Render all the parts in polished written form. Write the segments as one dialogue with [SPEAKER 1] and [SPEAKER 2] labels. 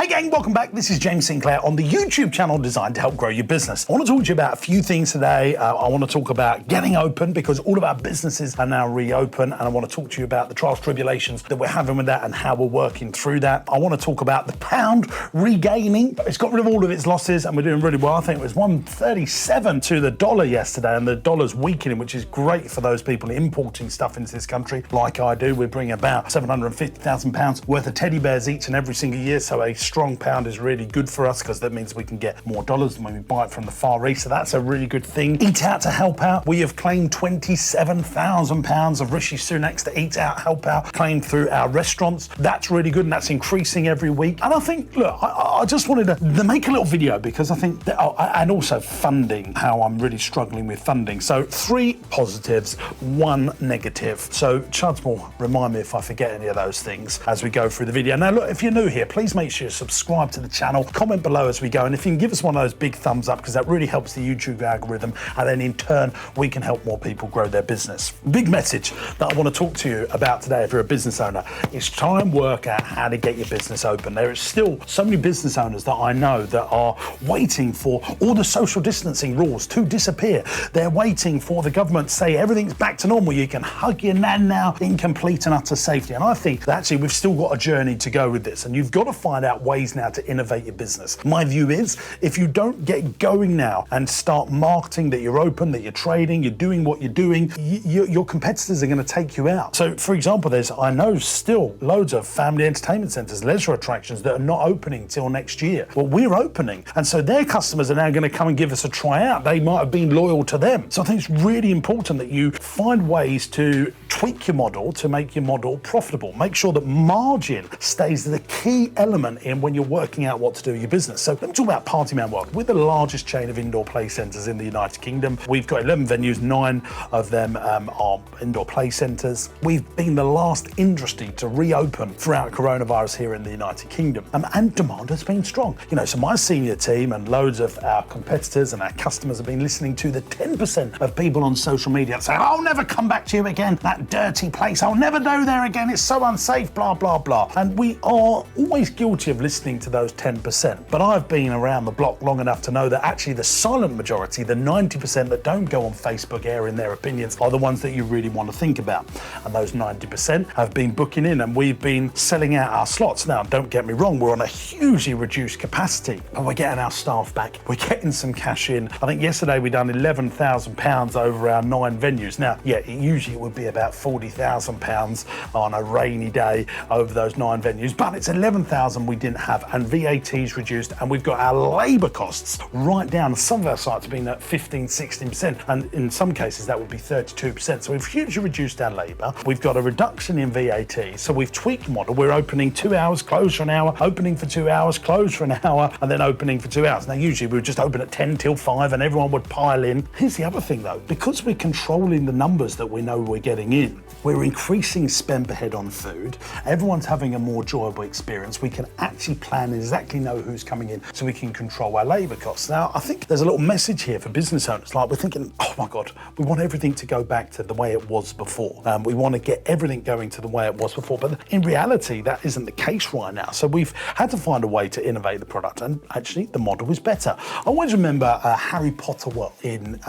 [SPEAKER 1] Hey gang, welcome back. This is James Sinclair on the YouTube channel designed to help grow your business. I want to talk to you about a few things today. I want to talk about getting open because all of our businesses are now reopened, and I want to talk to you about the trials, tribulations that we're having with that and how we're working through that. I want to talk about the pound regaining. It's got rid of all of its losses and we're doing really well. I think it was 137 to the dollar yesterday, and the dollar's weakening, which is great for those people importing stuff into this country like I do. We bring about £750,000 worth of teddy bears each and every single year, so a strong pound is really good for us because that means we can get more dollars than when we buy it from the Far East, so that's a really good thing. Eat Out to Help Out. We have claimed £27,000 of Rishi Sunak's to Eat Out, Help Out claimed through our restaurants. That's really good, and that's increasing every week. And I think, look, I just wanted to make a little video because I think that, and also funding, how I'm really struggling with funding. So 3 positives, 1 negative. So Chuds will remind me if I forget any of those things as we go through the video. Now look, if you're new here, please make sure you subscribe to the channel, comment below as we go, and if you can give us one of those big thumbs up, because that really helps the YouTube algorithm, and then in turn we can help more people grow their business. Big message that I want to talk to you about today if you're a business owner is try and work out how to get your business open. There is still so many business owners that I know that are waiting for all the social distancing rules to disappear. They're waiting for the government to say everything's back to normal, you can hug your nan now in complete and utter safety. And I think that actually we've still got a journey to go with this, and you've got to find out ways now to innovate your business. My view is if you don't get going now and start marketing that you're open, that you're trading, you're doing what you're doing, your competitors are going to take you out. So for example, I know still loads of family entertainment centres, leisure attractions that are not opening till next year. Well, we're opening, and so their customers are now going to come and give us a try out. They might have been loyal to them. So I think it's really important that you find ways to tweak your model to make your model profitable. Make sure that margin stays the key element in when you're working out what to do with your business. So let me talk about Party Man World. We're the largest chain of indoor play centres in the United Kingdom. We've got 11 venues, 9 of them are indoor play centres. We've been the last industry to reopen throughout coronavirus here in the United Kingdom, and demand has been strong. You know, so my senior team and loads of our competitors and our customers have been listening to the 10% of people on social media saying, I'll never come back to you again, that dirty place, I'll never go there again, it's so unsafe, blah, blah, blah. And we are always guilty of listening to those 10%. But I've been around the block long enough to know that actually the silent majority, the 90% that don't go on Facebook airing their opinions, are the ones that you really want to think about. And those 90% have been booking in, and we've been selling out our slots. Now, don't get me wrong, we're on a hugely reduced capacity, but we're getting our staff back. We're getting some cash in. I think yesterday we done £11,000 over our 9 venues. Now, yeah, usually it would be about £40,000 on a rainy day over those 9 venues, but it's 11,000 we didn't have, and VAT's reduced, and we've got our labour costs right down. Some of our sites have been at 15-16%, and in some cases that would be 32%. So we've hugely reduced our labour. We've got a reduction in VAT, so we've tweaked the model. We're opening 2 hours, closed for an hour, opening for 2 hours, closed for an hour, and then opening for 2 hours. Now usually we would just open at 10 till 5 and everyone would pile in. Here's the other thing though, because we're controlling the numbers that we know we're getting in, we're increasing spend per head on food, everyone's having a more enjoyable experience, we can actually plan and exactly know who's coming in, so we can control our labour costs. Now I think there's a little message here for business owners, like we're thinking, oh my God, we want everything to go back to the way it was before. We want to get everything going to the way it was before, but in reality that isn't the case right now. So we've had to find a way to innovate the product, and actually the model is better. I always remember Harry Potter World in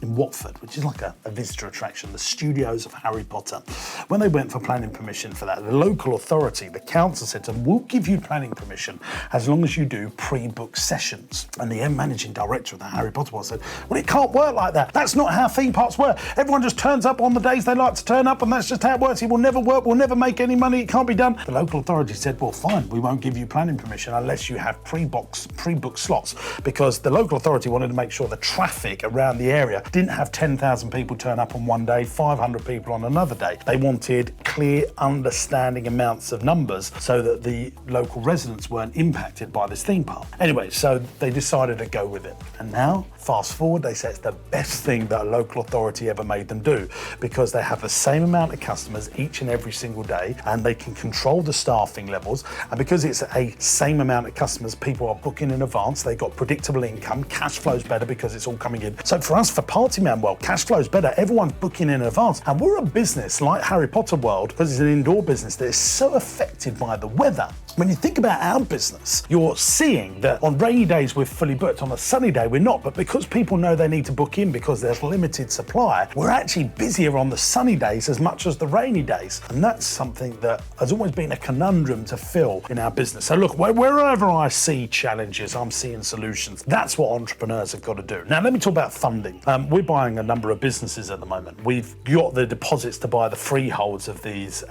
[SPEAKER 1] Watford, which is like a visitor attraction, the studios of Harry Potter. When they went for planning permission for that, the local authority, the council said to them, we'll give you planning permission as long as you do pre-booked sessions. And the managing director of the Harry Potter World said, well, it can't work like that. That's not how theme parks work. Everyone just turns up on the days they like to turn up, and that's just how it works. It will never work, we'll never make any money, it can't be done. The local authority said, well, fine, we won't give you planning permission unless you have pre-booked slots, because the local authority wanted to make sure the traffic around the area didn't have 10,000 people turn up on one day, 500 people on another day. They wanted clear, understanding amounts of numbers so that the local residents weren't impacted by this theme park. Anyway, so they decided to go with it. And now, fast forward, they say it's the best thing that a local authority ever made them do, because they have the same amount of customers each and every single day, and they can control the staffing levels. And because it's a same amount of customers, people are booking in advance, they got predictable income, cash flow's better because it's all coming in. So for us, for Party Man World, cash flow's better, everyone's booking in advance. And we're a business like Harry Potter World, because it's an indoor business that is so affected by the weather. When you think about our business, you're seeing that on rainy days we're fully booked, on a sunny day we're not, but because people know they need to book in because there's limited supply, we're actually busier on the sunny days as much as the rainy days. And that's something that has always been a conundrum to fill in our business. So look, wherever I see challenges, I'm seeing solutions. That's what entrepreneurs have got to do. Now let me talk about funding. We're buying a number of businesses at the moment. We've got the deposits to buy the freeholds of these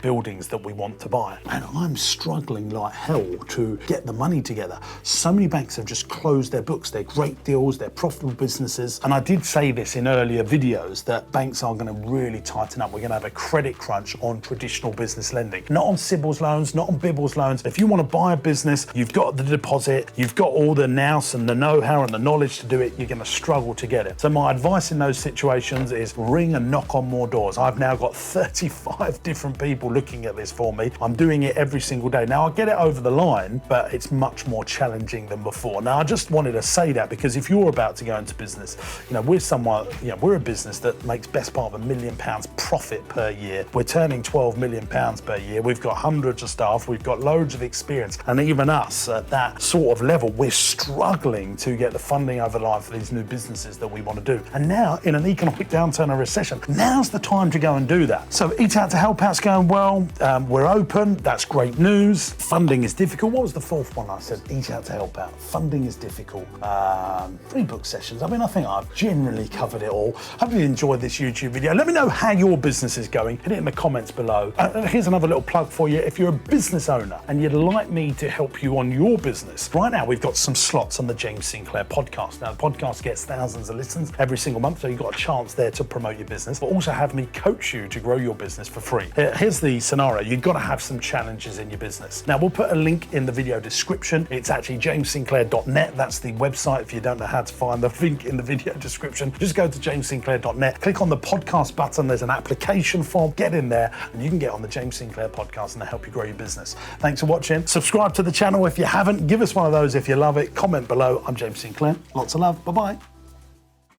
[SPEAKER 1] buildings that we want to buy. And I'm struggling like hell to get the money together. So many banks have just closed their books. They're great deals, they're profitable businesses. And I did say this in earlier videos that banks are going to really tighten up. We're going to have a credit crunch on traditional business lending. Not on Sybil's loans, not on Bibbles loans. If you want to buy a business, you've got the deposit, you've got all the nous and the know-how and the knowledge to do it, you're going to struggle to get it. So my advice in those situations is ring and knock on more doors. I've now got 35 different people looking at this for me. I'm doing it every single day. Now I get it over the line, but it's much more challenging than before. Now I just wanted to say that because if you're about to go into business, we're a business that makes best part of £1 million profit per year. We're turning £12 million per year. We've got hundreds of staff. We've got loads of experience. And even us at that sort of level, we're struggling to get the funding over the line for these new businesses that we want to do. And now in an economic downturn or recession, now's the time to go and do that. So Eat Out to Help Out's going well. We're open. That's great news. Funding is difficult. What was the fourth one I said? Eat Out to Help Out. Funding is difficult. Free book sessions. I mean, I think I've generally covered it all. Hope you enjoyed this YouTube video. Let me know how your business is going. Hit it in the comments below. Here's another little plug for you. If you're a business owner and you'd like me to help you on your business, right now we've got some slots on the James Sinclair podcast. Now, the podcast gets thousands of listens every single month, so you've got a chance there to promote your business, but also have me coach you to grow your business for free. Here's the scenario. You've got to have some challenges in your business. Now, we'll put a link in the video description. It's actually jamessinclair.net. That's the website. If you don't know how to find the link in the video description, just go to jamessinclair.net, click on the podcast button. There's an application form. Get in there and you can get on the James Sinclair podcast and help you grow your business. Thanks for watching. Subscribe to the channel if you haven't. Give us one of those if you love it. Comment below. I'm James Sinclair. Lots of love. Bye-bye.